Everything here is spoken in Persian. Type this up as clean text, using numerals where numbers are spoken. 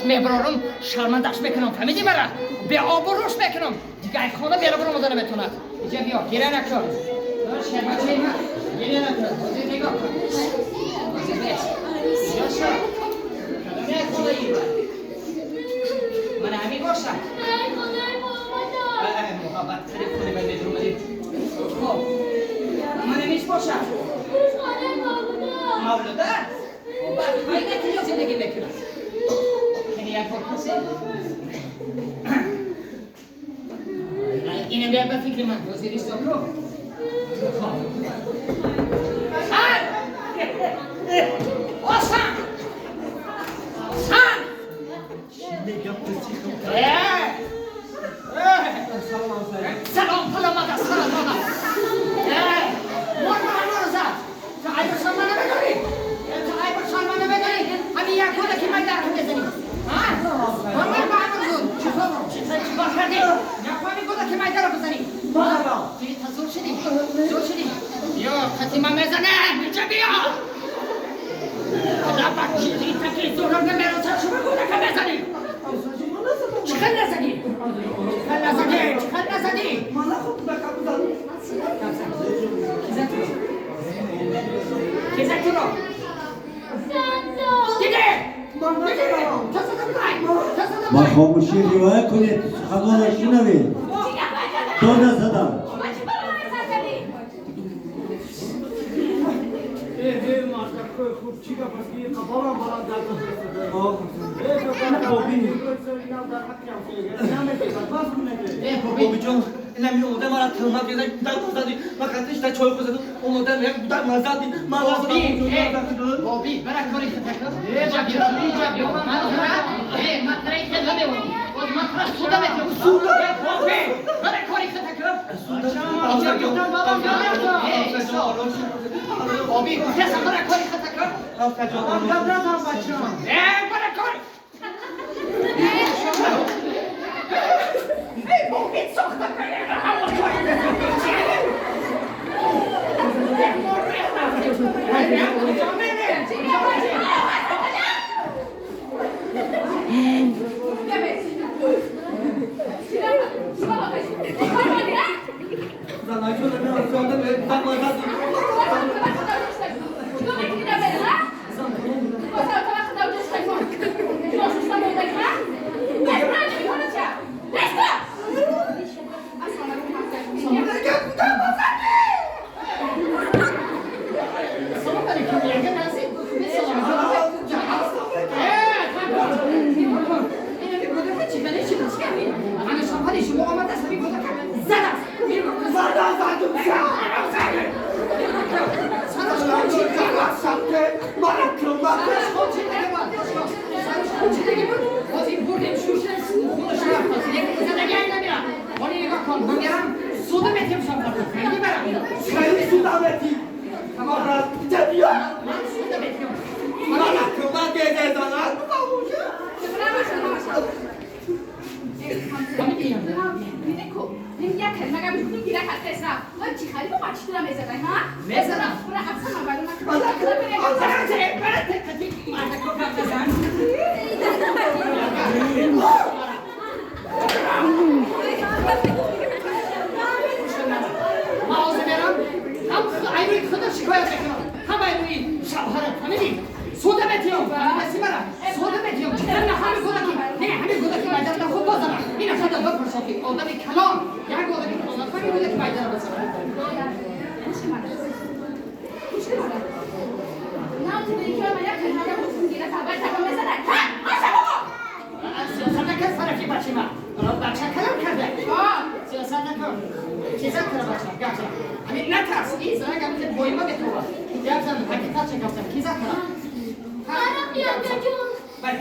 میبرم شرمندش میکنم فهمیدی مرا به آبروش میکنم دیگه ای خونه برم مدن بتوند اینجا بیا گیره نکن شرمچه من گیره نکن بازی نگاه کن بازی بیش یاشا کدامه خونه ای من همین باشم محبت خریب کنی من بدرو بدیم خب من همیش باشم مولوده خب باید نکنی زندگی بکنم یک وقت اینه بیا به فکر من وزیری سوکو سن آسان سن سلام سلامت است سلام مرد زد تا ای برسان منو بداری تا ای برسان منو بداری همین یک حالا که من درکم بزنی من بعد چیکار کردی؟ نفهمی گفت که من درو بزنی. دیگه تا زور شدی. بیا خطیمه میزنه اینجا بیا. خدا بچی دیگه تکی زورم نمیرم تا شما گفت که بزنی. چیکار نزدی؟ من خود بکم کیزه تو رو؟ دیگه با خاموشی روایت کنید سخنانش نشنوید داد نزدم خوب چی گفت که قبارم برات بابی جون اینا می اومده مرا تهمت کرده در زدی من خاطرش تا چای خورد اومدم یک بودم مزدی من بابی برای کاری خطر اینجا من ترای خدمه بودم باز من ترا سودا میتونم سودا بابی برای کاری خطر اینجا بیام بابی کسی برای کاری خطر برای کاری بابی ساخته Now to the camera, I can have a چیزا کرا بچه گفت همین نترس این زنگ گفت بویما به تو گفت حقیقت چه گفتم چیزا کرا آره بیا جون بله